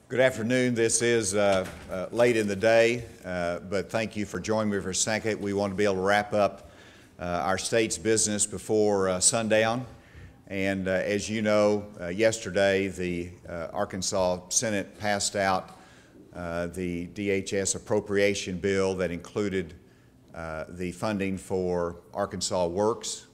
Good afternoon. This is late in the day, but thank you for joining me for a second. We want to be able to wrap up our state's business before sundown. And as you know, yesterday the Arkansas Senate passed out the DHS Appropriation bill that included the funding for Arkansas Works.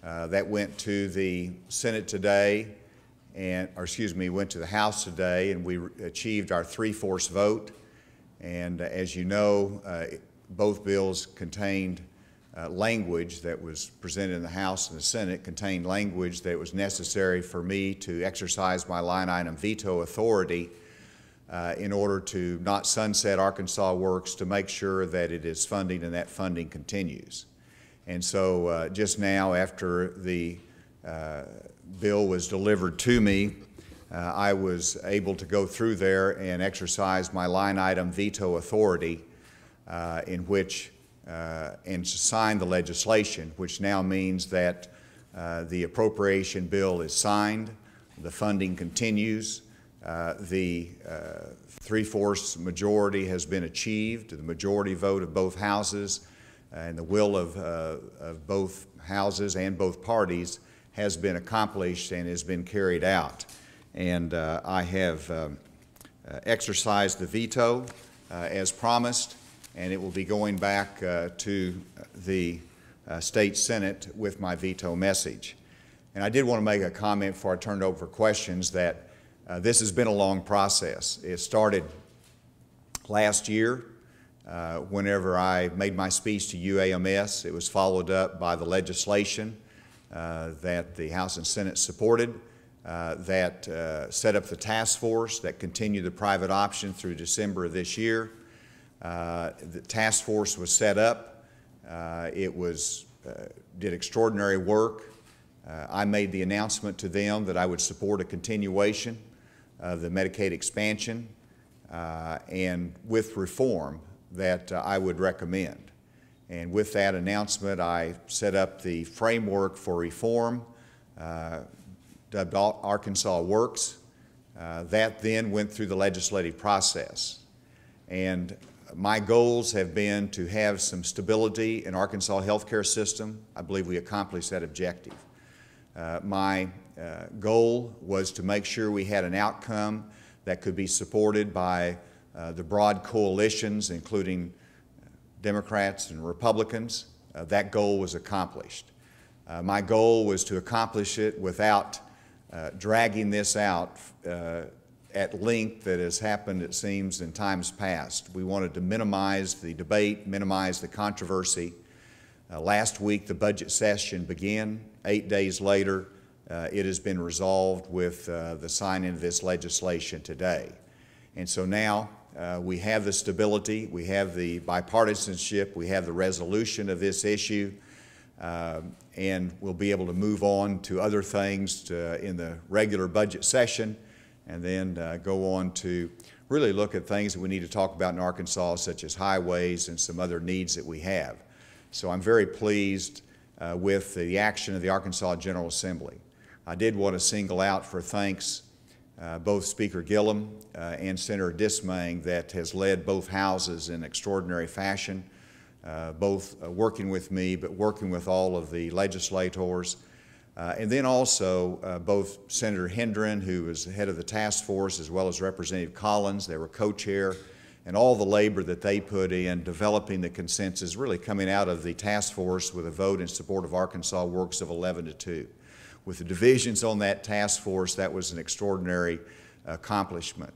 That went to the Senate today. Went to the House today, and we achieved our 3/4 vote. And as you know, both bills contained language that was presented in the House and the Senate, contained language that was necessary for me to exercise my line item veto authority in order to not sunset Arkansas Works, to make sure that it is funding and that funding continues. And so just now, after the bill was delivered to me, I was able to go through there and exercise my line item veto authority and sign the legislation, which now means that the appropriation bill is signed, the funding continues, the 3/4 majority has been achieved, the majority vote of both houses, and the will of both houses and both parties has been accomplished and has been carried out. And I have exercised the veto as promised, and it will be going back to the state Senate with my veto message. And I did want to make a comment before I turned over for questions that this has been a long process. It started last year whenever I made my speech to UAMS. It was followed up by the legislation that the House and Senate supported, that set up the task force that continued the private option through December of this year. The task force was set up. It did extraordinary work. I made the announcement to them that I would support a continuation of the Medicaid expansion and with reform that I would recommend. And with that announcement, I set up the framework for reform, dubbed Arkansas Works. That then went through the legislative process. And my goals have been to have some stability in Arkansas healthcare system. I believe we accomplished that objective. My goal was to make sure we had an outcome that could be supported by the broad coalitions, including Democrats and Republicans. That goal was accomplished. My goal was to accomplish it without dragging this out at length that has happened, it seems, in times past. We wanted to minimize the debate, minimize the controversy. Last week, the budget session began. 8 days later, it has been resolved with the signing of this legislation today. And so now, we have the stability, we have the bipartisanship, we have the resolution of this issue, and we'll be able to move on to other things in the regular budget session, and then go on to really look at things that we need to talk about in Arkansas, such as highways and some other needs that we have. So I'm very pleased with the action of the Arkansas General Assembly. I did want to single out for thanks both Speaker Gillum and Senator Dismang, that has led both houses in extraordinary fashion, both working with me, but working with all of the legislators. And then also both Senator Hendren, who was the head of the task force, as well as Representative Collins. They were co-chair, and all the labor that they put in developing the consensus, really coming out of the task force with a vote in support of Arkansas Works of 11-2. With the divisions on that task force, that was an extraordinary accomplishment.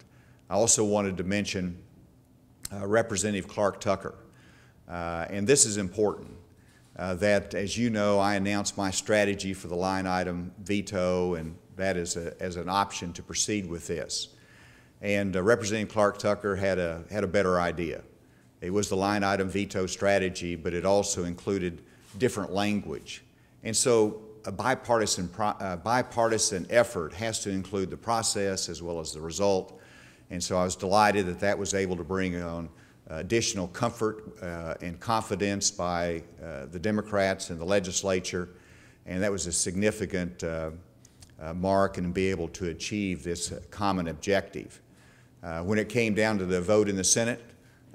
I also wanted to mention Representative Clark Tucker. And this is important, that, as you know, I announced my strategy for the line item veto, and that is as an option to proceed with this. And Representative Clark Tucker had a better idea. It was the line item veto strategy, but it also included different language. And so a bipartisan effort has to include the process as well as the result. And so I was delighted that that was able to bring on additional comfort and confidence by the Democrats and the legislature. And that was a significant mark and be able to achieve this common objective. When it came down to the vote in the Senate,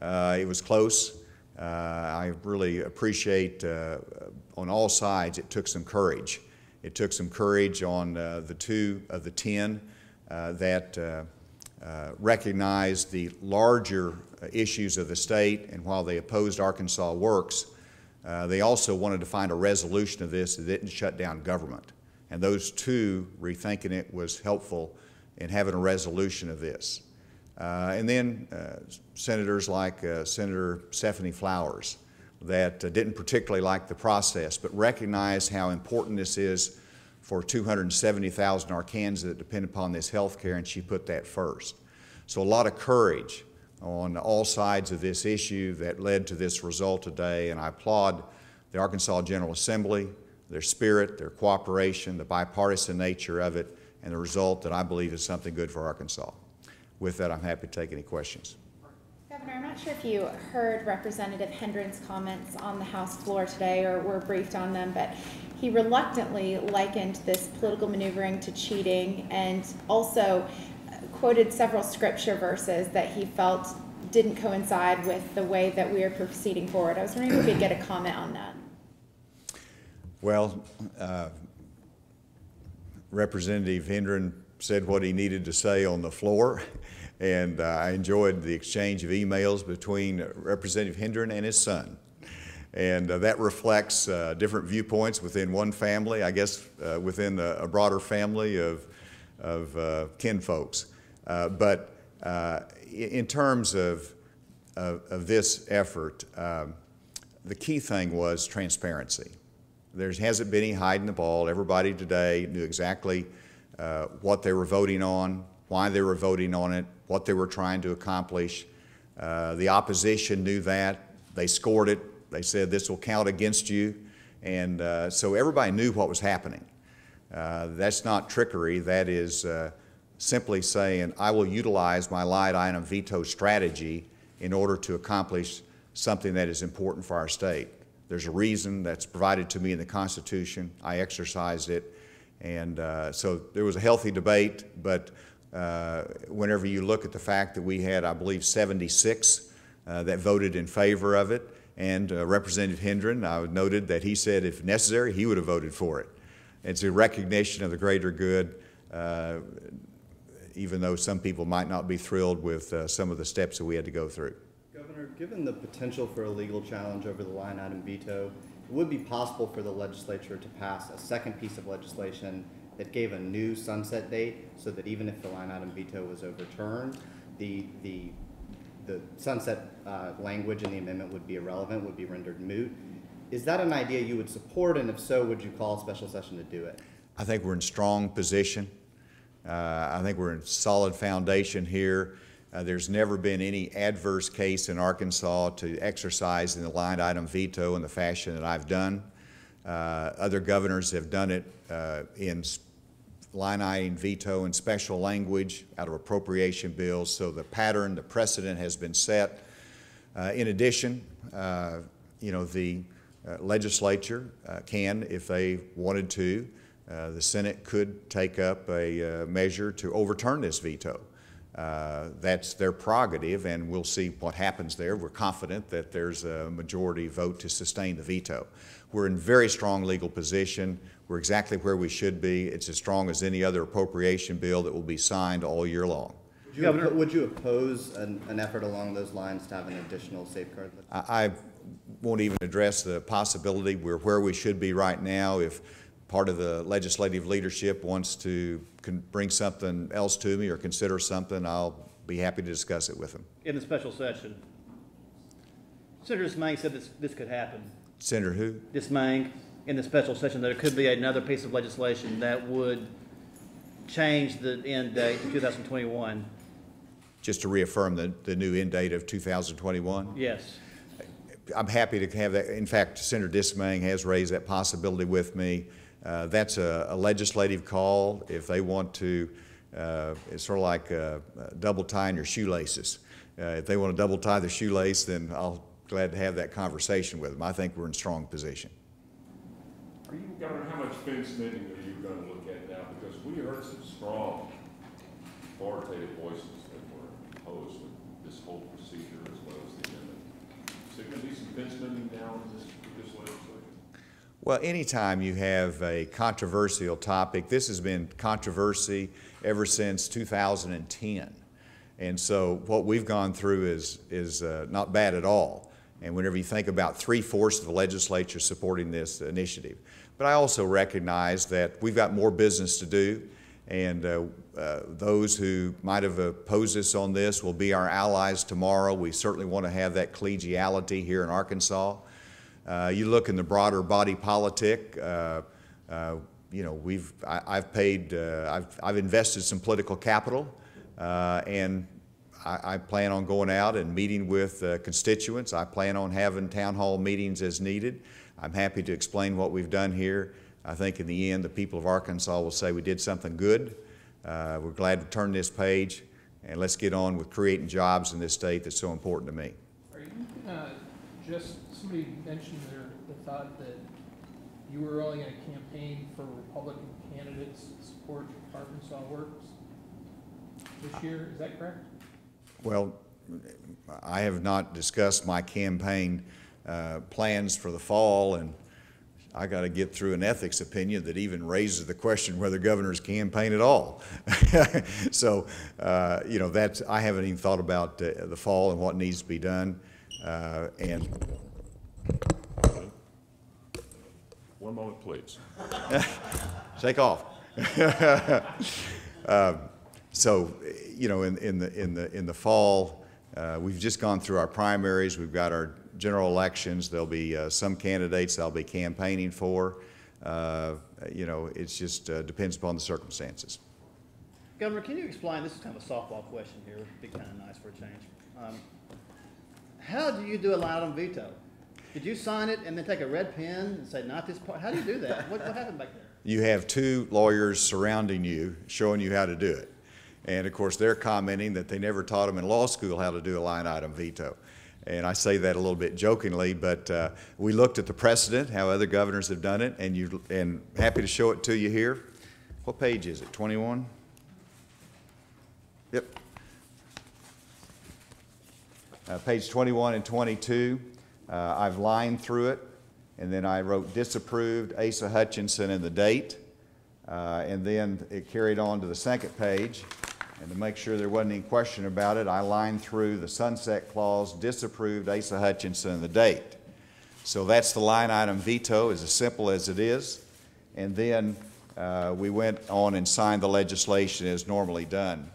it was close. I really appreciate on all sides it took some courage. It took some courage on the 2 of the 10 that recognized the larger issues of the state, and while they opposed Arkansas Works, they also wanted to find a resolution of this that didn't shut down government. And those 2 rethinking it was helpful in having a resolution of this. And then senators like Senator Stephanie Flowers that didn't particularly like the process, but recognized how important this is for 270,000 Arkansans that depend upon this health care, and she put that first. So a lot of courage on all sides of this issue that led to this result today, and I applaud the Arkansas General Assembly, their spirit, their cooperation, the bipartisan nature of it, and the result that I believe is something good for Arkansas. With that, I'm happy to take any questions. Governor, I'm not sure if you heard Representative Hendren's comments on the House floor today or were briefed on them, but he reluctantly likened this political maneuvering to cheating and also quoted several scripture verses that he felt didn't coincide with the way that we are proceeding forward. I was wondering if we could get a comment on that. Well, Representative Hendren said what he needed to say on the floor, and I enjoyed the exchange of emails between Representative Hendren and his son. And that reflects different viewpoints within one family, I guess within a broader family of kinfolks. But in terms of this effort, the key thing was transparency. There hasn't been any hiding the ball. Everybody today knew exactly what they were voting on, why they were voting on it, what they were trying to accomplish. The opposition knew that. They scored it. They said this will count against you. And so everybody knew what was happening. That's not trickery. That is simply saying, I will utilize my line item veto strategy in order to accomplish something that is important for our state. There's a reason that's provided to me in the Constitution. I exercised it. And so there was a healthy debate, but whenever you look at the fact that we had, I believe, 76 that voted in favor of it, and Representative Hendren, I noted that he said if necessary, he would have voted for it. It's a recognition of the greater good, even though some people might not be thrilled with some of the steps that we had to go through. Governor, given the potential for a legal challenge over the line item veto, it would be possible for the legislature to pass a second piece of legislation that gave a new sunset date so that even if the line item veto was overturned, the sunset language in the amendment would be irrelevant, would be rendered moot. Is that an idea you would support, and if so, would you call a special session to do it? I think we're in strong position. I think we're in solid foundation here. There's never been any adverse case in Arkansas to exercise in the line item veto in the fashion that I've done. Other governors have done it in line item veto and special language out of appropriation bills, so the pattern, the precedent has been set. In addition, you know, the legislature can, if they wanted to, the Senate could take up a measure to overturn this veto. That's their prerogative, and we'll see what happens there. We're confident that there's a majority vote to sustain the veto. We're in very strong legal position. We're exactly where we should be. It's as strong as any other appropriation bill that will be signed all year long. Would you oppose an effort along those lines to have an additional safeguard? I won't even address the possibility. We're where we should be right now. If part of the legislative leadership wants to bring something else to me or consider something, I'll be happy to discuss it with them. In the special session, Senator Dismang said this could happen. Senator who? Dismang, in the special session, that it could be another piece of legislation that would change the end date to 2021. Just to reaffirm the new end date of 2021? Yes. I'm happy to have that. In fact, Senator Dismang has raised that possibility with me. That's a legislative call. If they want to, it's sort of like double tying your shoelaces. If they want to double tie the shoelace, then I'll glad to have that conversation with them. I think we're in strong position. Are you, Governor, how much fence knitting are you going to look at now? Because we heard some strong authoritative voices that were whole procedure as well as the amendment. Is there going to be some fence mending now in this legislation? Well, anytime you have a controversial topic, this has been controversy ever since 2010. And so what we've gone through is not bad at all. And whenever you think about 3/4 of the legislature supporting this initiative. But I also recognize that we've got more business to do, and those who might have opposed us on this will be our allies tomorrow. We certainly want to have that collegiality here in Arkansas. You look in the broader body politic, you know, I've invested some political capital, and I plan on going out and meeting with constituents. I plan on having town hall meetings as needed. I'm happy to explain what we've done here. I think in the end, the people of Arkansas will say we did something good. We're glad to turn this page, and let's get on with creating jobs in this state that's so important to me. Are you somebody mentioned the thought that you were only going to campaign for Republican candidates to support Arkansas Works this year? Is that correct? Well, I have not discussed my campaign plans for the fall, and I got to get through an ethics opinion that even raises the question whether governors campaign at all. So, you know, I haven't even thought about the fall and what needs to be done. And One moment, please. take off. So, you know, in the fall, we've just gone through our primaries. We've got our general elections. There'll be some candidates I'll be campaigning for. You know, it just depends upon the circumstances. Governor, can you explain, this is kind of a softball question here, it'd be kind of nice for a change. How do you do a line item veto? Did you sign it and then take a red pen and say, not this part? How do you do that? What happened back there? You have two lawyers surrounding you, showing you how to do it. And of course, they're commenting that they never taught them in law school how to do a line item veto. And I say that a little bit jokingly, but we looked at the precedent, how other governors have done it, and happy to show it to you here. What page is it, 21? Yep. Page 21 and 22, I've lined through it, and then I wrote disapproved, Asa Hutchinson, and the date. And then it carried on to the second page. And to make sure there wasn't any question about it, I lined through the sunset clause, disapproved, Asa Hutchinson, and the date. So that's the line item veto, as simple as it is. And then we went on and signed the legislation as normally done.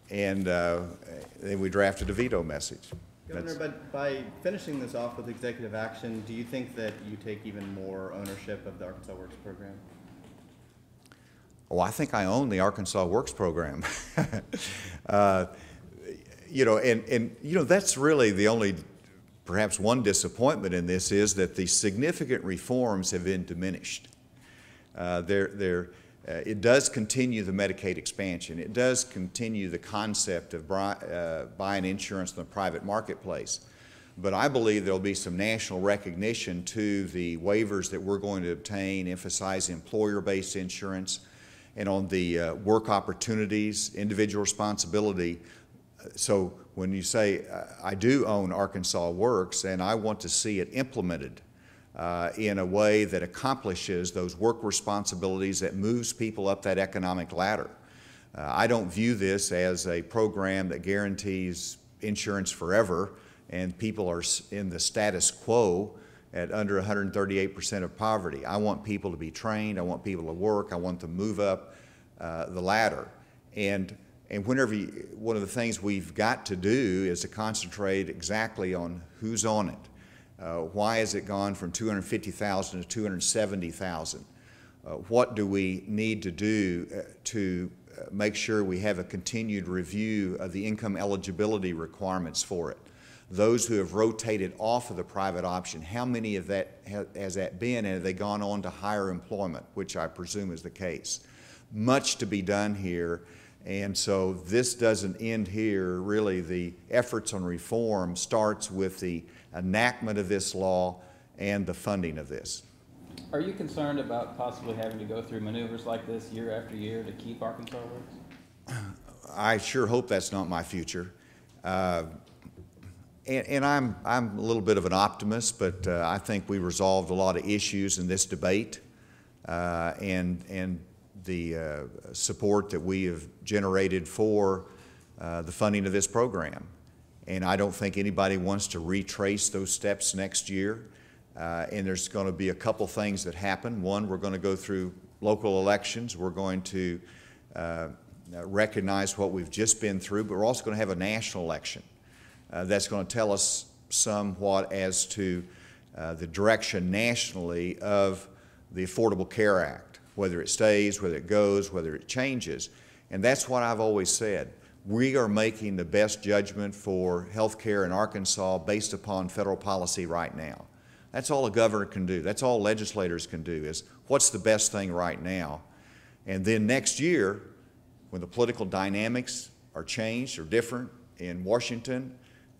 And then we drafted a veto message. Governor, but by finishing this off with executive action, do you think that you take even more ownership of the Arkansas Works program? Oh, I think I own the Arkansas Works program. You know, and you know, that's really the only, perhaps one disappointment in this is that the significant reforms have been diminished. It does continue the Medicaid expansion. It does continue the concept of buying insurance in the private marketplace. But I believe there'll be some national recognition to the waivers that we're going to obtain, emphasize employer-based insurance, and on the work opportunities, individual responsibility. So when you say, I do own Arkansas Works, and I want to see it implemented in a way that accomplishes those work responsibilities, that moves people up that economic ladder. I don't view this as a program that guarantees insurance forever and people are in the status quo at under 138% of poverty. I want people to be trained, I want people to work, I want them to move up the ladder. And whenever one of the things we've got to do is to concentrate exactly on who's on it. Why has it gone from 250,000 to 270,000? What do we need to do to make sure we have a continued review of the income eligibility requirements for it? Those who have rotated off of the private option, how many of that has that been, and have they gone on to higher employment, which I presume is the case? Much to be done here, and so this doesn't end here. Really, the efforts on reform starts with the enactment of this law and the funding of this. Are you concerned about possibly having to go through maneuvers like this year after year to keep Arkansas Works? I sure hope that's not my future. And I'm a little bit of an optimist, but I think we resolved a lot of issues in this debate, and the support that we have generated for the funding of this program. And I don't think anybody wants to retrace those steps next year. And there's going to be a couple things that happen. One, we're going to go through local elections. We're going to recognize what we've just been through, but we're also going to have a national election. That's going to tell us somewhat as to the direction nationally of the Affordable Care Act, whether it stays, whether it goes, whether it changes. And that's what I've always said. We are making the best judgment for health care in Arkansas based upon federal policy right now. That's all a governor can do. That's all legislators can do, is what's the best thing right now. And then next year, when the political dynamics are changed or different in Washington,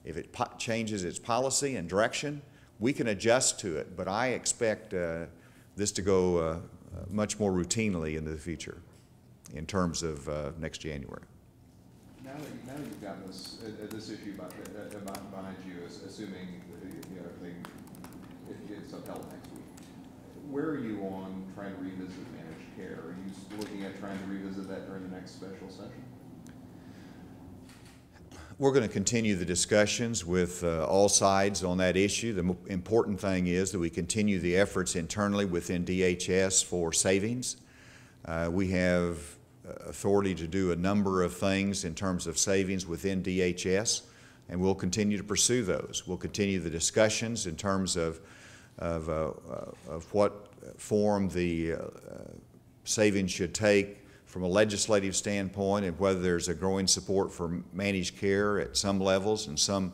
if it changes its policy and direction, we can adjust to it. But I expect this to go much more routinely into the future in terms of next January. Now that you've gotten this issue behind you, assuming everything gets upheld next week, where are you on trying to revisit managed care? Are you looking at trying to revisit that during the next special session? We're going to continue the discussions with all sides on that issue. The important thing is that we continue the efforts internally within DHS for savings. We have authority to do a number of things in terms of savings within DHS, and we'll continue to pursue those. We'll continue the discussions in terms of what form the savings should take from a legislative standpoint, and whether there's a growing support for managed care at some levels and some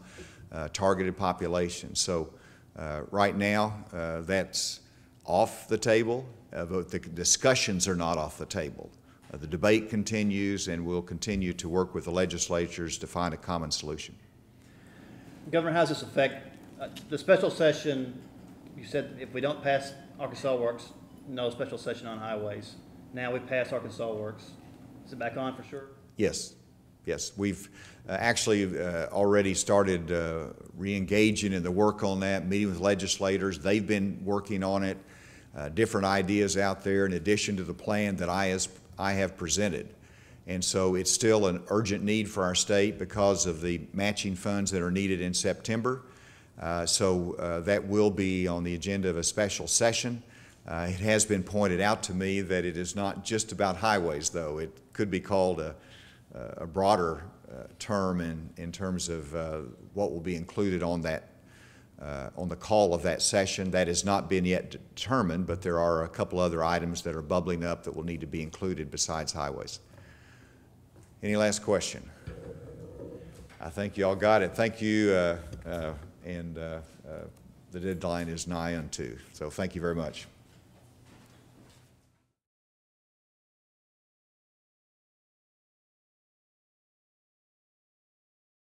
targeted populations. So right now, that's off the table, but the discussions are not off the table. The debate continues, and we'll continue to work with the legislatures to find a common solution. Governor, how does this affect the special session? You said if we don't pass Arkansas Works, no special session on highways. Now we pass Arkansas Works. Is it back on for sure? Yes. Yes. We've actually already started re-engaging in the work on that, meeting with legislators. They've been working on it, different ideas out there in addition to the plan that I have presented. And so it's still an urgent need for our state because of the matching funds that are needed in September. So that will be on the agenda of a special session. It has been pointed out to me that it is not just about highways, though. It could be called a broader term in terms of what will be included on that on the call of that session. That has not been yet determined, but there are a couple other items that are bubbling up that will need to be included besides highways. Any last question? I think you all got it. Thank you, and the deadline is nigh unto. So thank you very much.